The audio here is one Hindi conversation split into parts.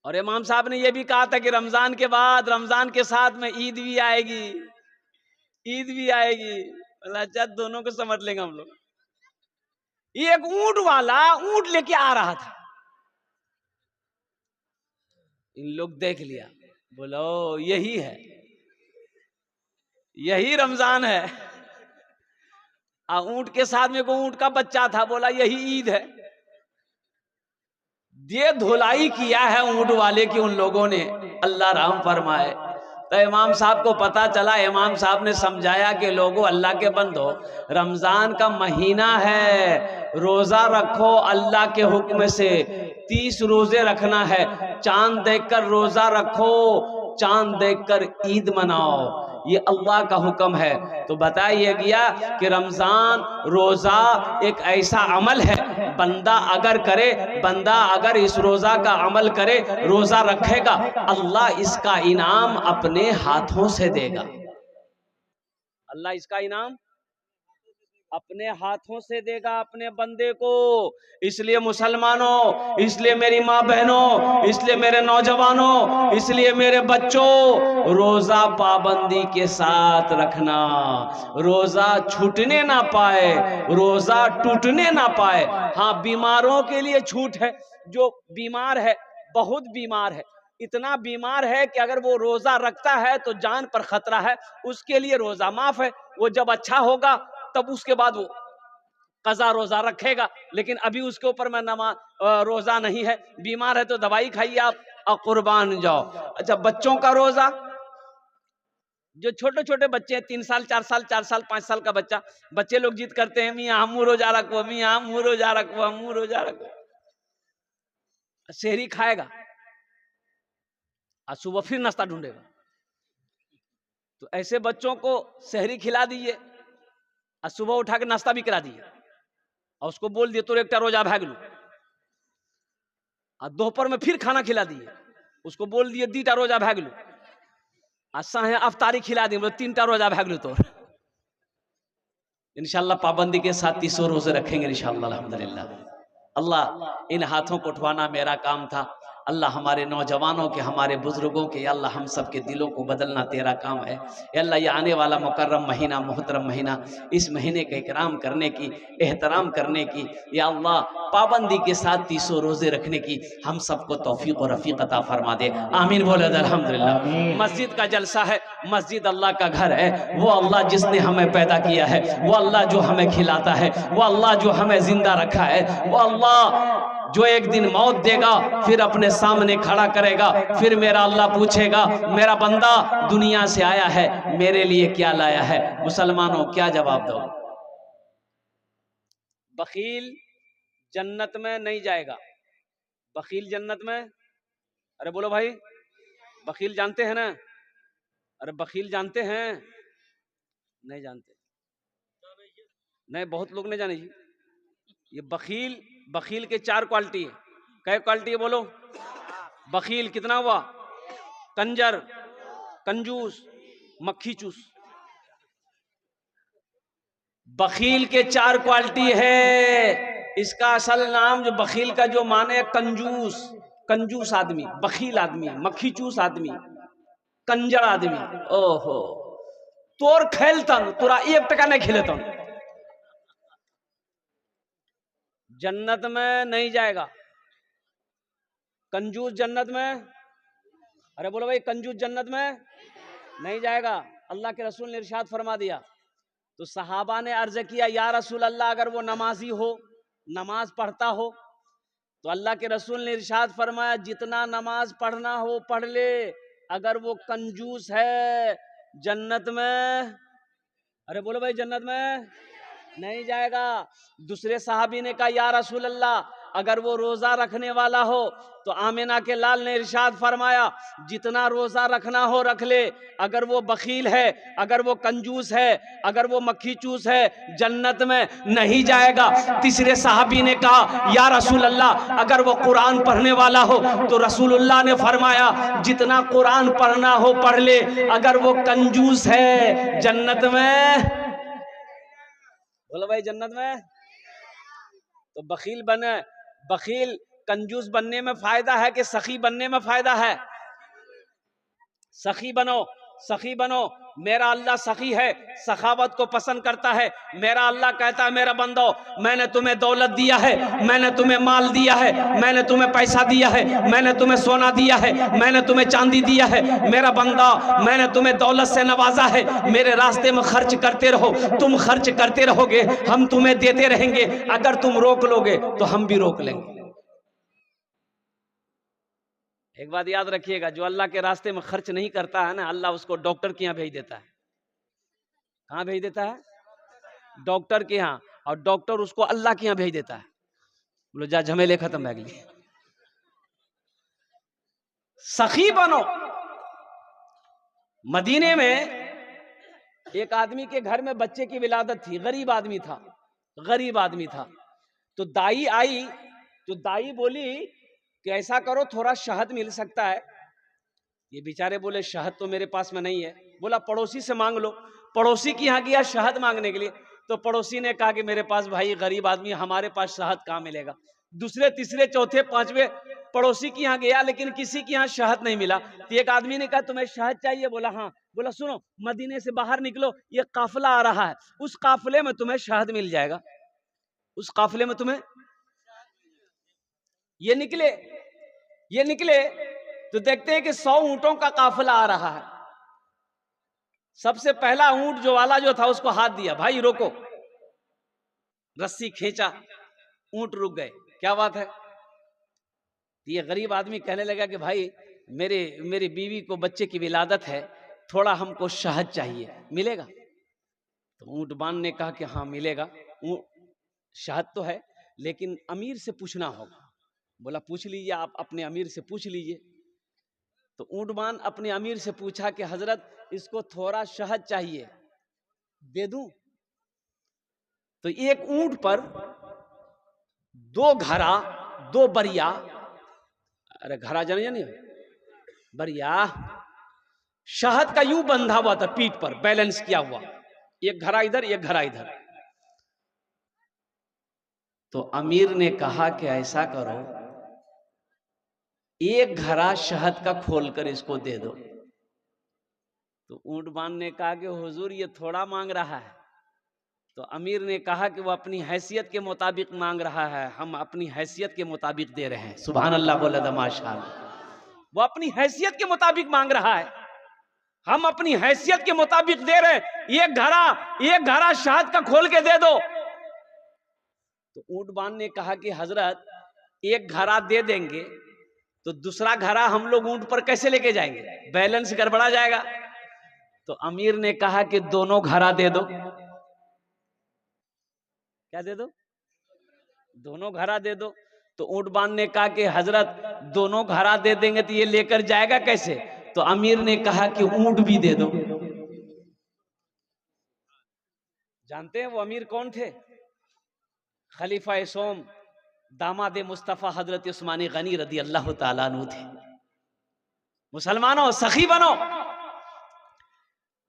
और इमाम साहब ने यह भी कहा था कि रमजान के बाद, रमजान के साथ में ईद भी आएगी, ईद भी आएगी। अच्छा, दोनों को समझ लेंगे हम लोग। ये एक ऊंट वाला ऊंट लेके आ रहा था, इन लोग देख लिया, बोलो यही है, यही रमजान है। ऊंट के साथ में को ऊंट का बच्चा था, बोला यही ईद है। ये धुलाई किया है ऊंट वाले की उन लोगों ने, अल्लाह रहम फरमाए। तो इमाम साहब को पता चला, इमाम साहब ने समझाया कि लोगों, अल्लाह के बंदो, रमजान का महीना है, रोजा रखो अल्लाह के हुक्म से, 30 रोजे रखना है, चांद देखकर रोजा रखो, चांद देखकर ईद मनाओ, ये अल्लाह का हुक्म है। तो बताइए गया कि रमजान रोजा एक ऐसा अमल है, बंदा अगर करे, बंदा अगर इस रोजा का अमल करे, रोजा रखेगा, अल्लाह इसका इनाम अपने हाथों से देगा। अल्लाह इसका इनाम अपने हाथों से देगा अपने बंदे को। इसलिए मुसलमानों, इसलिए मेरी माँ बहनों, इसलिए मेरे नौजवानों, इसलिए मेरे बच्चों, रोजा पाबंदी के साथ रखना, रोजा छूटने ना पाए, रोजा टूटने ना पाए। हाँ, बीमारों के लिए छूट है, जो बीमार है, बहुत बीमार है, इतना बीमार है कि अगर वो रोजा रखता है तो जान पर खतरा है, उसके लिए रोजा माफ है। वो जब अच्छा होगा तब उसके बाद वो कज़ा रोजा रखेगा, लेकिन अभी उसके ऊपर में रोजा नहीं है, बीमार है तो दवाई खाइए आप और कुर्बान जाओ। अच्छा, बच्चों का रोजा, जो छोटे छोटे बच्चे हैं, 3 साल 4 साल 4 साल 5 साल का बच्चा, बच्चे लोग जिद करते हैं, मियाँ हम रोजा रखो, मियाँ हम रोजा रखो, हम रोजा रखो। सेहरी खाएगा और सुबह फिर नाश्ता ढूंढेगा। तो ऐसे बच्चों को सेहरी खिला दीजिए और सुबह उठा के नाश्ता भी करा दिए और उसको बोल दिए तो एक रोजा भाग लू, और दोपहर में फिर खाना खिला दिए, उसको बोल दिए 2टा रोजा भाग लू, और साहे अफ्तारी खिला दिए, 3टा रोजा भाग लू। तो इंशाल्लाह पाबंदी के साथ 30 रोजे रखेंगे इंशाल्लाह, अल्हम्दुलिल्लाह। अल्लाह इन हाथों को उठवाना मेरा काम था, अल्लाह हमारे नौजवानों के, हमारे बुजुर्गों के, अल्लाह हम सब के दिलों को बदलना तेरा काम है। अल्लाह ये आने वाला मुकर्रम महीना, मोहतरम महीना, इस महीने का इकराम करने की, एहतराम करने की, या अल्लाह पाबंदी के साथ 30 रोजे रखने की हम सबको तौफीक और रफीक अता फरमा दे। आमीन बोले अल्हम्दुलिल्लाह। मस्जिद का जलसा है, मस्जिद अल्लाह का घर है, वो अल्लाह जिसने हमें पैदा किया है, वो अल्लाह जो हमें खिलाता है, वो अल्लाह जो हमें जिंदा रखा है, वो अल्लाह जो एक दिन मौत देगा, फिर अपने सामने खड़ा करेगा, फिर मेरा अल्लाह पूछेगा, मेरा बंदा दुनिया से आया है, मेरे लिए क्या लाया है? मुसलमानों क्या जवाब दो? बखील जन्नत में नहीं जाएगा। बखील जन्नत में, अरे बोलो भाई, बखील जानते हैं ना? अरे बखील जानते हैं? नहीं जानते? नहीं, बहुत लोग नहीं जाने जी। ये बखील, बखील के 4 क्वालिटी है। कै क्वालिटी है बोलो? बखील कितना हुआ? कंजर, कंजूस, मक्खी चूस। बखील के 4 क्वालिटी है। इसका असल नाम जो बखील का जो माने कंजूस, कंजूस आदमी, बखील आदमी, मक्खी चूस आदमी, कंजर आदमी। ओहो, तोर खेलतन तोरा 1 टका नहीं खिलेतन, जन्नत में नहीं जाएगा। कंजूस जन्नत में, अरे बोलो भाई, कंजूस जन्नत में नहीं जाएगा। अल्लाह के रसूल ने इरशाद फरमा दिया। तो सहाबा ने अर्ज किया, या रसूल अल्लाह, अगर वो नमाजी हो, नमाज पढ़ता हो, तो अल्लाह के रसूल ने इरशाद फरमाया, जितना नमाज पढ़ना हो पढ़ ले, अगर वो कंजूस है जन्नत में, अरे बोलो भाई, जन्नत में नहीं जाएगा। दूसरे सहाबी ने कहा, या रसूल अल्लाह, अगर वो रोजा रखने वाला हो, तो आमिना के लाल ने इरशाद फरमाया, जितना रोजा रखना हो रख ले, अगर वो बखील है, अगर वो कंजूस है, अगर वो मक्खी चूस है, जन्नत में नहीं जाएगा। तीसरे सहाबी ने कहा, या रसूल अल्लाह, अगर वो कुरान पढ़ने वाला हो, तो रसूलुल्लाह ने फरमाया, जितना कुरान पढ़ना हो पढ़ ले, अगर वो कंजूस है जन्नत में, बोलो भाई, जन्नत में। तो बखील बने, बखील कंजूस बनने में फायदा है कि सखी बनने में फायदा है? सखी बनो, सखी बनो। मेरा अल्लाह सखी है, सखावत को पसंद करता है। मेरा अल्लाह कहता है मेरा बंदो, मैंने तुम्हें दौलत दिया है, मैंने तुम्हें माल दिया है, मैंने तुम्हें पैसा दिया है, मैंने तुम्हें सोना दिया है, मैंने तुम्हें चांदी दिया है। मेरा बंदा, मैंने तुम्हें दौलत से नवाजा है। मेरे रास्ते में खर्च करते रहो, तुम खर्च करते रहोगे, हम तुम्हें देते रहेंगे। अगर तुम रोक लोगे तो हम भी रोक लेंगे। एक बात याद रखिएगा, जो अल्लाह के रास्ते में खर्च नहीं करता है ना, अल्लाह उसको डॉक्टर के यहाँ भेज देता है। कहाँ भेज देता है? डॉक्टर के यहाँ। और डॉक्टर उसको अल्लाह के यहाँ भेज देता है। बोलो जा, झमेले खत्म है। अगली सखी बनो। मदीने में एक आदमी के घर में बच्चे की विलादत थी। गरीब आदमी था, गरीब आदमी था। तो दाई आई, तो दाई बोली कि ऐसा करो, थोड़ा शहद मिल सकता है? ये बेचारे बोले शहद तो मेरे पास में नहीं है। बोला पड़ोसी से मांग लो। पड़ोसी के यहाँ गया शहद मांगने के लिए, तो पड़ोसी ने कहा कि मेरे पास भाई गरीब आदमी, हमारे पास शहद कहाँ मिलेगा। दूसरे, तीसरे, चौथे, पांचवे पड़ोसी के यहाँ गया, लेकिन किसी के यहाँ शहद नहीं मिला। तो एक आदमी ने कहा तुम्हें शहद चाहिए? बोला हाँ। बोला सुनो, मदीने से बाहर निकलो, ये काफिला आ रहा है, उस काफिले में तुम्हें शहद मिल जाएगा। उस काफिले में तुम्हें, ये निकले तो देखते हैं कि 100 ऊंटों का काफिला आ रहा है। सबसे पहला ऊंट जो वाला जो था उसको हाथ दिया, भाई रोको। रस्सी खींचा, ऊंट रुक गए। क्या बात है? ये गरीब आदमी कहने लगा कि भाई मेरी बीवी को बच्चे की विलादत है, थोड़ा हमको शहद चाहिए, मिलेगा? तो ऊंट बान ने कहा कि हाँ मिलेगा, शहद तो है, लेकिन अमीर से पूछना होगा। बोला पूछ लीजिए, आप अपने अमीर से पूछ लीजिए। तो ऊंटबान अपने अमीर से पूछा कि हजरत इसको थोड़ा शहद चाहिए, दे दूं? तो एक ऊंट पर 2 घड़ा, 2 बरिया, अरे घड़ा जाने नहीं, बरिया शहद का यूं बंधा हुआ था, पीठ पर बैलेंस किया हुआ, एक घड़ा इधर, एक घड़ा इधर। तो अमीर ने कहा कि ऐसा करो, एक घड़ा शहद का खोलकर इसको दे दो। तो ऊंटबान ने कहा कि हुजूर ये थोड़ा मांग रहा है। तो अमीर ने कहा कि वो अपनी हैसियत के मुताबिक मांग रहा है, हम अपनी हैसियत के मुताबिक दे रहे हैं। सुभान अल्लाह बोले तो माशाअल्लाह। वो अपनी हैसियत के मुताबिक मांग रहा है, हम अपनी हैसियत के मुताबिक दे रहे हैं। एक घड़ा शहद का खोल के दे दो। तो ऊंटबान ने कहा कि हजरत एक घड़ा दे देंगे तो दूसरा घड़ा हम लोग ऊंट पर कैसे लेके जाएंगे, बैलेंस गड़बड़ा जाएगा। तो अमीर ने कहा कि दोनों घड़ा दे दो। क्या दे दो? दोनों घड़ा दे दो। तो ऊंटबान ने कहा कि हजरत दोनों घड़ा दे देंगे तो ये लेकर जाएगा कैसे? तो अमीर ने कहा कि ऊंट भी दे दो। जानते हैं वो अमीर कौन थे? खलीफा सोम, दामाद मुस्तफा हजरत उस्मान गनी रदी अल्लाह ताला अन्हु थे। मुसलमानों सखी बनो।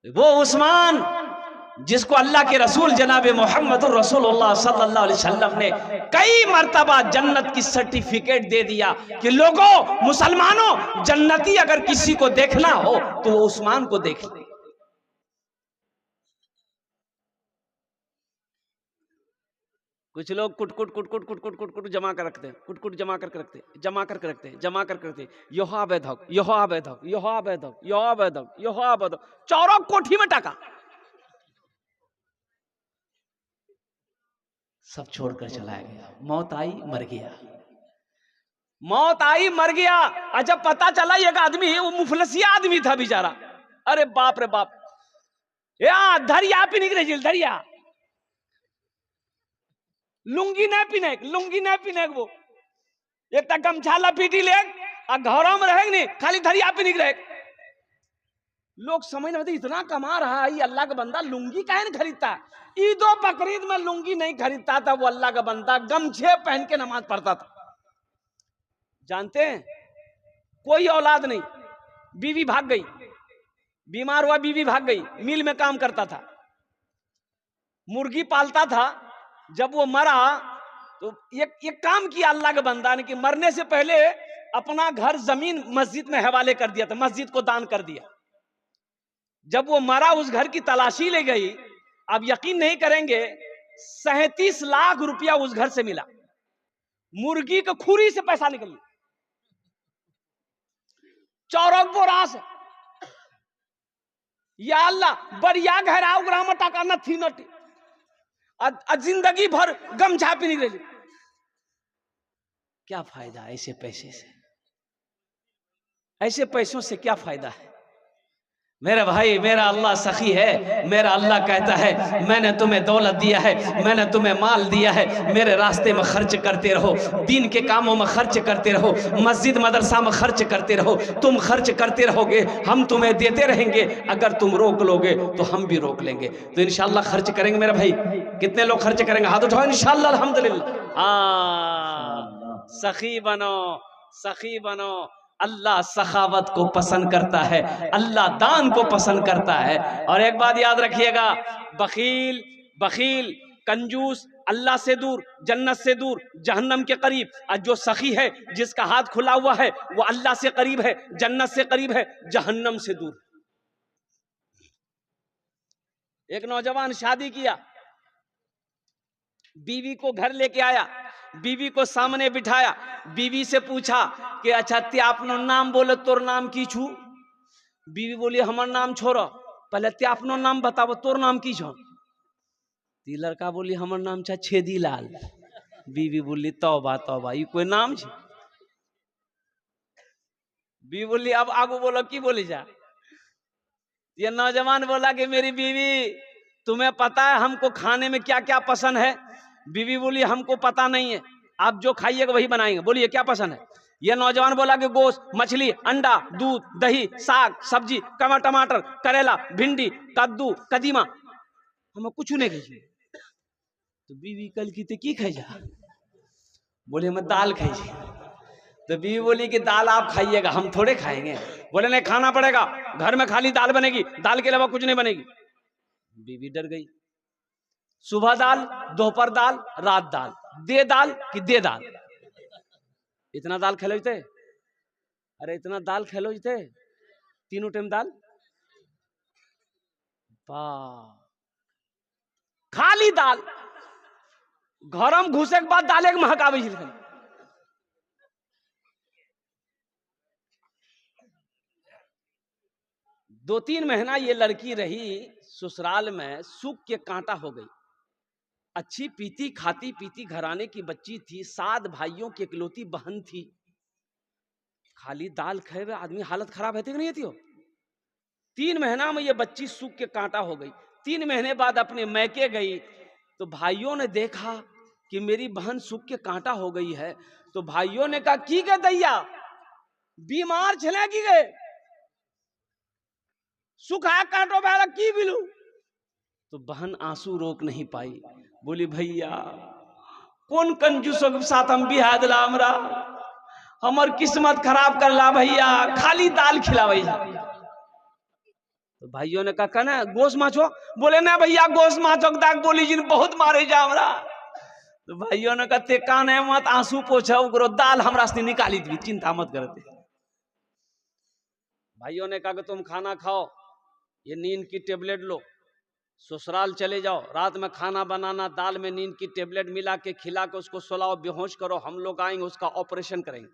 वो उस्मान जिसको अल्लाह के रसूल जनाब मोहम्मद रसूलुल्लाह सल्लल्लाहु अलैहि वसल्लम ने कई मर्तबा जन्नत की सर्टिफिकेट दे दिया कि लोगों, मुसलमानों, जन्नती अगर किसी को देखना हो तो वो उस्मान को देख ले। कुछ लोग कुट जमा कर रखते हैं, कुट जमा करके रखते, जमा करके रखते, यहा बैधक, यहा बैधक, यहा बैधक, यहा बैधक, यहा बैधक, चारों कोठी में टाका, सब छोड़कर चला गया। मौत आई मर गया, मौत आई मर गया। और जब पता चला एक आदमी, वो मुफलसिया आदमी था बेचारा, अरे बाप रे बाप, या धरिया पी निकले, धरिया लुंगी नहीं पीने वो एक तक गमछा लपीटी ले घरों में रहेगा नहीं, खाली धरिया पे निकले। लोग समझ नहीं, इतना कमा रहा है ये अल्लाह का बंदा, लुंगी काहे नहीं खरीदता? ईदो बकरीद में लुंगी नहीं खरीदता था वो अल्लाह का बंदा, गमछे पहन के नमाज पढ़ता था। जानते हैं, कोई औलाद नहीं, बीवी भाग गई, बीमार हुआ, बीवी भाग गई, मिल में काम करता था, मुर्गी पालता था। जब वो मरा तो ये काम किया अल्लाह के बंदा ने कि मरने से पहले अपना घर जमीन मस्जिद में हवाले कर दिया था, मस्जिद को दान कर दिया। जब वो मरा उस घर की तलाशी ले गई, आप यकीन नहीं करेंगे 37 लाख रुपया उस घर से मिला। मुर्गी के खुरी से पैसा निकल गया, चौरक बोरा से। या अल्लाह बढ़िया घर आओ ग्राम टाका न थी नटी जिंदगी भर गम झापी नहीं रही। क्या फायदा ऐसे पैसे से? ऐसे पैसों से क्या फायदा है? मेरा भाई, मेरा अल्लाह सखी है। मेरा अल्लाह कहता है मैंने तुम्हें दौलत दिया है, मैंने तुम्हें माल दिया है, मेरे रास्ते में खर्च करते रहो, दीन के कामों में खर्च करते रहो, मस्जिद मदरसा में खर्च करते रहो। तुम खर्च करते रहोगे, हम तुम्हें देते रहेंगे। अगर तुम रोक लोगे तो हम भी रोक लेंगे। तो इंशाअल्लाह खर्च करेंगे मेरा भाई। कितने लोग खर्च करेंगे? हाथ उठाओ इंशाअल्लाह। अल्हम्दुलिल्लाह। सखी बनो, सखी बनो। अल्लाह सखावत को पसंद करता है, अल्लाह दान को पसंद करता है। और एक बात याद रखिएगा, बखील, बखील, कंजूस अल्लाह से दूर, जन्नत से दूर, जहन्नम के करीब। और जो सखी है, जिसका हाथ खुला हुआ है, वो अल्लाह से करीब है, जन्नत से करीब है, जहन्नम से दूर। एक नौजवान शादी किया, बीवी को घर लेके आया, बीवी को सामने बिठाया, बीवी से पूछा कि अच्छा ते अपनो नाम बोले, तोर नाम की छू? बीवी बोली हमार नाम छोड़ो, पहले ते अपनो नाम बताओ, तोर नाम की छो? ती लड़का बोली हमार नाम छा छेदी लाल। बीवी बोली तौबा तौबा, ये कोई नाम छे? बीवी बोली अब आगू बोलो की बोली जा? ये नौजवान बोला कि मेरी बीवी, तुम्हें पता है हमको खाने में क्या क्या पसंद है? बीवी बोली हमको पता नहीं है, आप जो खाइएगा वही बनाएंगे। बोलिए क्या पसंद है? यह नौजवान बोला कि गोश्त, मछली, अंडा, दूध, दही, साग, सब्जी, टमाटर, करेला, भिंडी, कद्दू, कदीमा, हमें कुछ नहीं खाइए। तो बीवी कल की खाई जा? बोले हम दाल खाई। तो बीवी बोली कि दाल आप खाइएगा, हम थोड़े खाएंगे। बोले नहीं खाना पड़ेगा, घर में खाली दाल बनेगी, दाल के अलावा कुछ नहीं बनेगी। बीवी डर गई। सुबह दाल, दोपहर दाल, रात दाल, दे दाल कि दे दाल। इतना दाल खेलो जते? अरे इतना दाल खेलो जते? तीनों टाइम दाल, खाली दाल। घर में घुसे के बाद दाले के महकावे। 2-3 महीना ये लड़की रही ससुराल में, सुख के कांटा हो गई। अच्छी पीती खाती पीती घराने की बच्ची थी, 7 भाइयों की इकलौती बहन थी। खाली दाल खाए हुए आदमी हालत खराब है कि नहीं थी? 3 महीना में ये बच्ची सूख के कांटा हो गई। 3 महीने बाद अपने मैके गई तो भाइयों ने देखा कि मेरी बहन सूख के कांटा हो गई है। तो भाइयों ने कहा की गए दैया, बीमार छले की गए, सुखा कांटो बेला की बिलू। तो बहन आंसू रोक नहीं पाई, बोली भैया कौन कंजूसों के साथ हम बिहा दिला, हमरा हमार किस्मत खराब कर ला भैया, खाली दाल खिला भैया। तो भाइयों ने कहा ना गोश माछो? बोले ना भैया गोश माछो दाग बोली जी बहुत मारे जा हमरा। तो भाइयों ने कहते काने मत आंसू पोछो, दाल हमरा से निकाली दी, चिंता मत करते। भाइयों ने कहा कि तुम खाना खाओ, ये नींद की टेबलेट लो, ससुराल चले जाओ, रात में खाना बनाना, दाल में नींद की टेबलेट मिला के खिला के उसको सुलाओ, बेहोश करो, हम लोग आएंगे उसका ऑपरेशन करेंगे।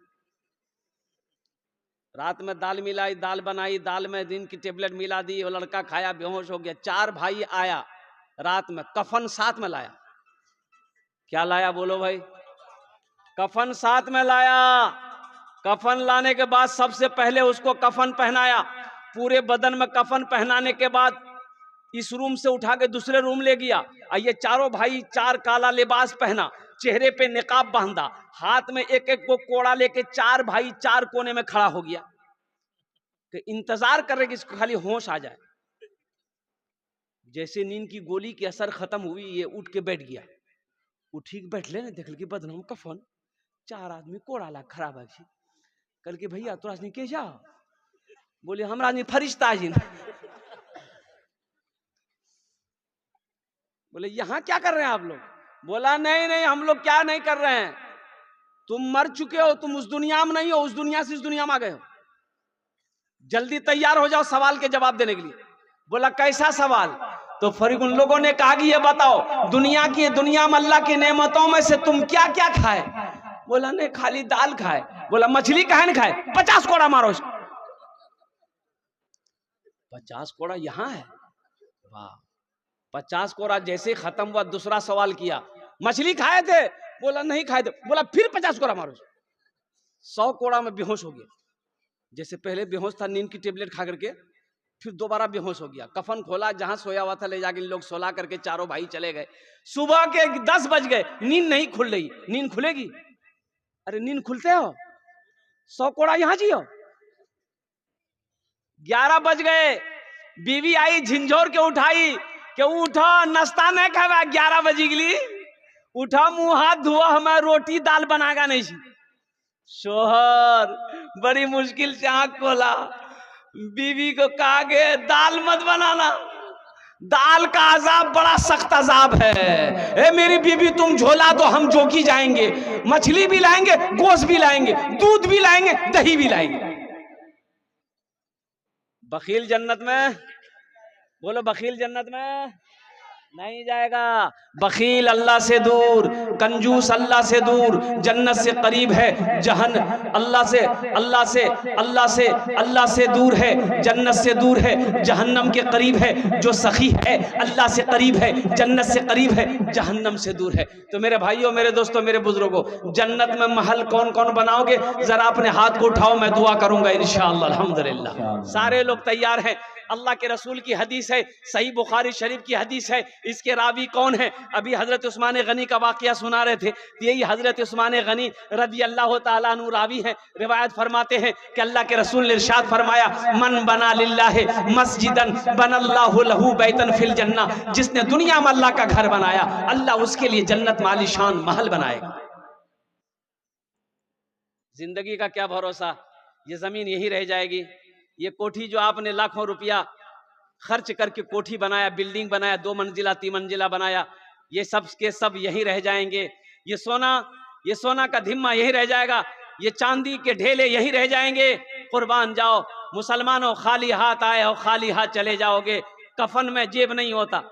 रात में दाल मिलाई, दाल बनाई, दाल में नींद की टेबलेट मिला दी, वो लड़का खाया, बेहोश हो गया। 4 भाई आया रात में, कफन साथ में लाया। क्या लाया बोलो भाई? कफन साथ में लाया। कफन लाने के बाद सबसे पहले उसको कफन पहनाया, पूरे बदन में कफन पहनाने के बाद इस रूम से उठा के दूसरे रूम ले गया। और ये चारों भाई 4 काला लिबास पहना, चेहरे पे निकाब बांधा, हाथ में एक एक को कोड़ा लेके 4 भाई 4 कोने में खड़ा हो गया कि इंतजार कर रहे कि इसको खाली होश आ जाए। जैसे नींद की गोली की असर खत्म हुई, ये उठ के बैठ गया। उठी के बैठ ले ना, देख के बदन कफन, 4 आदमी कोड़ा ला खड़ा है। कल के भैया तोरा से के जा? बोले हमरा नहीं फरिश्ता जी। बोले यहाँ क्या कर रहे हैं आप लोग? बोला नहीं नहीं, हम लोग क्या नहीं कर रहे हैं, तुम मर चुके हो, तुम उस दुनिया में नहीं हो, उस दुनिया से इस दुनिया में आ गए हो, जल्दी तैयार हो जाओ सवाल के जवाब देने के लिए। बोला कैसा सवाल? तो फिर उन लोगों ने कहा कि ये बताओ, दुनिया में अल्लाह की नेमतों में से तुम क्या क्या खाए? बोला नहीं, खाली दाल खाए। बोला मछली काहे नहीं खाए? 50 कोड़ा मारो इसको। 50 कोड़ा यहाँ है? वाह। 50 कोड़ा जैसे खत्म हुआ, दूसरा सवाल किया, मछली खाए थे? बोला नहीं खाए थे। बोला फिर 50 कोड़ा मारो। 100 कोड़ा में बेहोश हो गया। जैसे पहले बेहोश था नींद की टेबलेट खा करके, फिर दोबारा बेहोश हो गया। कफन खोला, जहां सोया हुआ था ले जाके लोग सोला करके चारों भाई चले गए। सुबह के 10 बज गए, नींद नहीं खुल रही। नींद खुलेगी? अरे नींद खुलते हो? 100 कोड़ा यहां जियो। 11 बज गए, बीवी आई झिंझोर के उठाई कि उठो नाश्ता नहीं खावा, 11 बजे के लिए उठा, मुंह हाथ धुआ, हमें रोटी दाल बनाएगा नहीं। शोहर बड़ी मुश्किल से आंख खोला, बीवी को कहा गए दाल मत बनाना, दाल का अजाब बड़ा सख्त अजाब है। ए मेरी बीवी तुम झोला दो, हम जोगी जाएंगे, मछली भी लाएंगे, गोश्त भी लाएंगे, दूध भी लाएंगे, दही भी लाएंगे। बखील जन्नत में? बोलो बखील जन्नत में नहीं जाएगा। बखील अल्लाह से दूर, कंजूस अल्लाह से दूर, जन्नत से करीब है, अल्लाह से दूर है, जन्नत से दूर है, जहन्नम के करीब है। जो सखी है अल्लाह से करीब है, जन्नत से करीब है, जहन्नम से दूर है। तो मेरे भाइयों, मेरे दोस्तों, मेरे बुजुर्गों, जन्नत में महल कौन कौन बनाओगे? जरा अपने हाथ को उठाओ, मैं दुआ करूंगा इंशाअल्लाह। अल्हम्दुलिल्लाह सारे लोग तैयार हैं। अल्लाह के रसूल की हदीस है, सही बुखारी शरीफ की हदीस है। इसके रावी कौन है? अभी हजरत उस्मान गनी का वाकया सुना रहे थे। यही हजरत उस्मान गनी रदी अल्लाह तआला अन्हु रावी हैं। रिवायत फरमाते हैं कि अल्लाह के रसूल ने इरशाद फरमाया, मन बना लिल्लाहि मस्जिदन बनल्लाहु लहू बैतन फिल जन्ना। जिसने दुनिया में अल्लाह का घर बनाया, अल्लाह उसके लिए जन्नत में आलीशान महल बनाएगा। जिंदगी का क्या भरोसा, ये जमीन यही रह जाएगी। ये कोठी जो आपने लाखों रुपया खर्च करके कोठी बनाया, बिल्डिंग बनाया, 2 मंजिला 3 मंजिला बनाया, ये सब के सब यही रह जाएंगे। ये सोना का धिम्मा यही रह जाएगा, ये चांदी के ढेले यही रह जाएंगे। कुर्बान जाओ मुसलमानों, खाली हाथ आए और खाली हाथ चले जाओगे। कफन में जेब नहीं होता।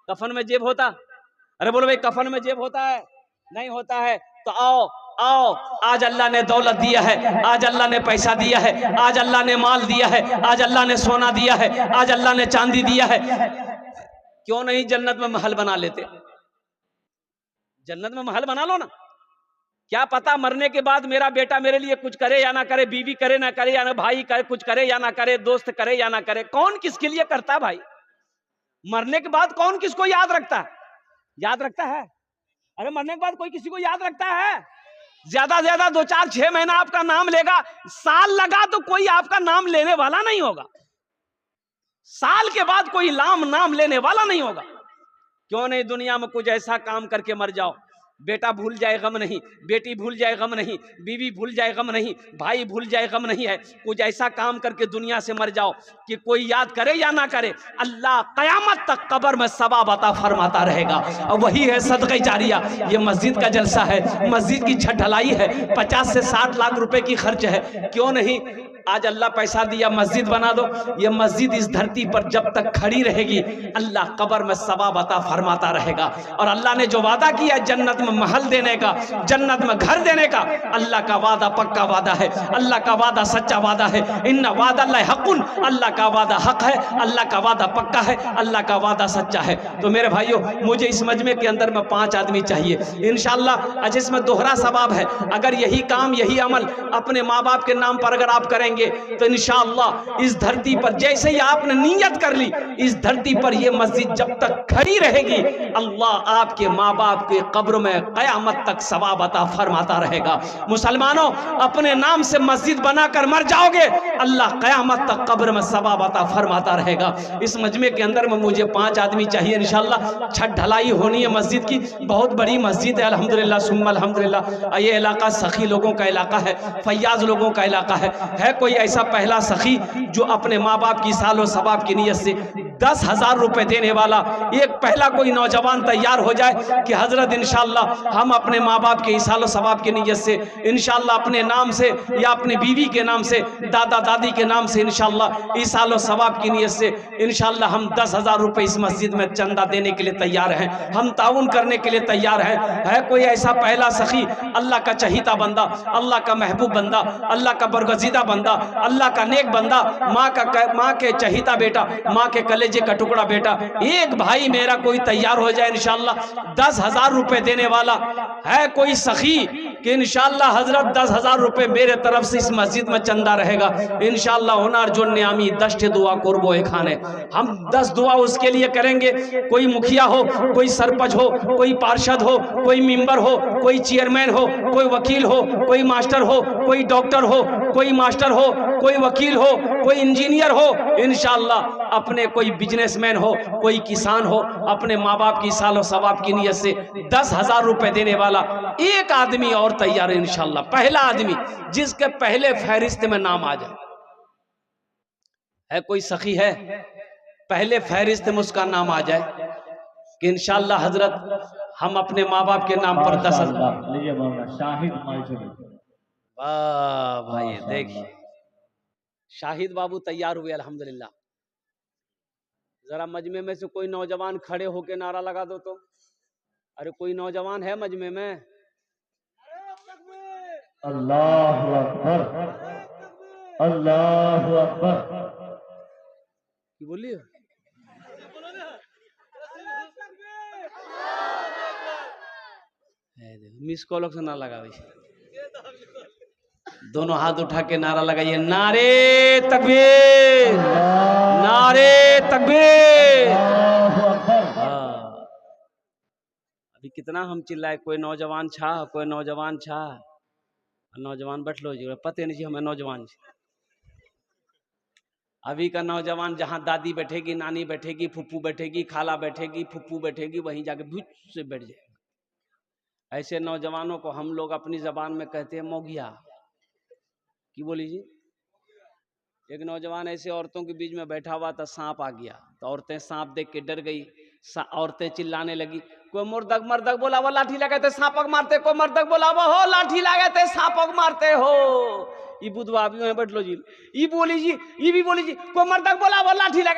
कफन में जेब होता? अरे बोलो भाई, कफन में जेब होता है? नहीं होता है। तो आओ, आज अल्लाह ने दौलत दिया है, आज अल्लाह ने पैसा दिया है, आज अल्लाह ने माल दिया है, आज अल्लाह ने सोना दिया है, आज अल्लाह ने चांदी दिया है। क्यों नहीं जन्नत में महल बना लेते? जन्नत में महल बना लो ना। क्या पता मरने के बाद मेरा बेटा मेरे लिए कुछ करे या ना करे, बीवी करे ना करे या ना, भाई करे कुछ करे या ना करे, दोस्त करे या ना करे, कौन किसके लिए करता है भाई? मरने के बाद कौन किसको याद रखता है? याद रखता है? अरे मरने के बाद कोई किसी को याद रखता है? ज्यादा से ज्यादा 2 4 6 महीना आपका नाम लेगा, साल लगा तो कोई आपका नाम लेने वाला नहीं होगा। साल के बाद कोई नाम लेने वाला नहीं होगा। क्यों नहीं दुनिया में कुछ ऐसा काम करके मर जाओ, बेटा भूल जाए गम नहीं, बेटी भूल जाए गम नहीं, बीवी भूल जाए गम नहीं, भाई भूल जाए गम नहीं है। कुछ ऐसा काम करके दुनिया से मर जाओ कि कोई याद करे या ना करे, अल्लाह कयामत तक कब्र में सवाब अता फरमाता रहेगा। और वही है सदका जारिया। ये मस्जिद का जलसा है, मस्जिद की छत ढलाई है, 50 से 60 लाख रुपए की खर्च है। क्यों नहीं आज अल्लाह पैसा दिया, मस्जिद बना दो। ये मस्जिद इस धरती पर जब तक खड़ी रहेगी, अल्लाह कब्र में सवाब अता फरमाता रहेगा। और अल्लाह ने जो वादा किया जन्नत में महल देने का, जन्नत में घर देने का, अल्लाह का वादा पक्का वादा है, अल्लाह का वादा सच्चा वादा है। इन्ना वादा अल्लाह हक़ुन, अल्लाह का वादा हक है, अल्लाह का वादा पक्का है, अल्लाह का वादा सच्चा है। तो मेरे भाइयों, मुझे इस मजमे के अंदर में 5 आदमी चाहिए इंशाअल्लाह। आज इसमें दोहरा सवाब है। अगर यही काम, यही अमल अपने माँ बाप के नाम पर अगर आप करेंगे तो इंशाअल्लाह इस धरती पर जैसे ही आपने नीयत कर ली, इस धरती पर यह मस्जिद जब तक खड़ी रहेगी, अल्लाह आपके माँ बाप के कब्र में कयामत तक सवाब अता फरमाता रहेगा। मुसलमानों, अपने नाम से मस्जिद बनाकर मर जाओगे, अल्लाह कयामत तक कब्र में सवाब अता फरमाता रहेगा। इस मजमे के अंदर में मुझे 5 आदमी चाहिए इंशाअल्लाह। छत ढलाई होनी है मस्जिद की, बहुत बड़ी मस्जिद है अल्हम्दुलिल्लाह सुम्मा अल्हम्दुलिल्लाह। ये इलाका सखी लोगों का इलाका है, फैयाज लोगों का इलाका है। कोई कोई ऐसा पहला सखी जो अपने माँ बाप की सालो सवाब की नीयत से 10,000 रुपए देने वाला एक पहला कोई नौजवान तैयार हो जाए कि हजरत इंशाअल्लाह हम अपने माँ बाप के सालो सवाब की नीयत से इंशाअल्लाह अपने नाम से या अपने बीवी के नाम से, दादा दादी के नाम से इंशाअल्लाह सालो सवाब की नीयत से इंशाअल्लाह हम 10,000 रुपए इस मस्जिद में चंदा देने के लिए तैयार हैं, हम ताउन करने के लिए तैयार हैं। है कोई ऐसा पहला सखी, अल्लाह का चहीता बंदा, अल्लाह का महबूब बंदा, अल्लाह का बरगजीदा बंदा, अल्लाह का नेक बंदा, माँ के चहीता बेटा, माँ के कलेजे का टुकड़ा बेटा, एक भाई मेरा कोई तैयार हो जाए इंशाअल्लाह 10,000 रुपए देने वाला है कोई सखी कि इंशाअल्लाह हजरत 10,000 रुपए मेरे तरफ से इस मस्जिद में चंदा रहेगा इंशाअल्लाह होनार जो ने 10 दुआ करबो खाने, हम 10 दुआ उसके लिए करेंगे। कोई मुखिया हो, कोई सरपंच हो, कोई पार्षद हो, कोई मेंबर हो, कोई चेयरमैन हो, कोई वकील हो, कोई मास्टर हो, कोई डॉक्टर हो, कोई मास्टर हो, कोई वकील हो, कोई इंजीनियर हो, इंशाअल्लाह अपने कोई बिजनेसमैन हो, कोई किसान हो, अपने माँ बाप की सालो सवाब की नीयत से 10,000 रुपए देने वाला एक आदमी और तैयार है इंशाअल्लाह। पहला आदमी जिसके पहले फहरिस्त में नाम आ जाए, है कोई सखी है पहले फहरिस्त में उसका नाम आ जाए कि इंशाअल्लाह हजरत हम अपने माँ बाप के नाम पर 10,000। शाहिद वाह भाई, देखिए शाहिद बाबू तैयार हुए अल्हम्दुलिल्लाह। जरा मजमे में से कोई नौजवान खड़े होके नारा लगा दो तो। अरे कोई नौजवान है मजमे में? अल्लाहु अकबर, अल्लाहु अकबर। बोलिए मिस कॉल से ना लगा भाई, दोनों हाथ उठा के नारा लगाइए, नारे तकबीर, नारे तकबीर। अभी कितना हम चिल्लाए, कोई नौजवान छा, कोई नौजवान छा, नौजवान बैठ लो जी, पते नहीं हमें नौजवान। अभी का नौजवान जहाँ दादी बैठेगी, नानी बैठेगी, फुप्पू बैठेगी, खाला बैठेगी, फुप्पू बैठेगी, वहीं जाके भुज से बैठ जाएगा। ऐसे नौजवानों को हम लोग अपनी जबान में कहते हैं मोगिया। की बोली जी? एक नौजवान ऐसे औरतों के बीच में बैठा हुआ था, सांप आ गया तो औरतें सांप देख के डर गई, औरतें चिल्लाने लगी, कोई मुर्दक मर्दक बोला वो लाठी लगाते सांपक मारते, कोई मर्दक बोला वो हो लाठी लगाते सांपक मारते हो। ये बुधवा भी बैठ लो जी, ये बोली जी, ये भी बोली जी, कोई मर्दक बोला वो लाठी लगा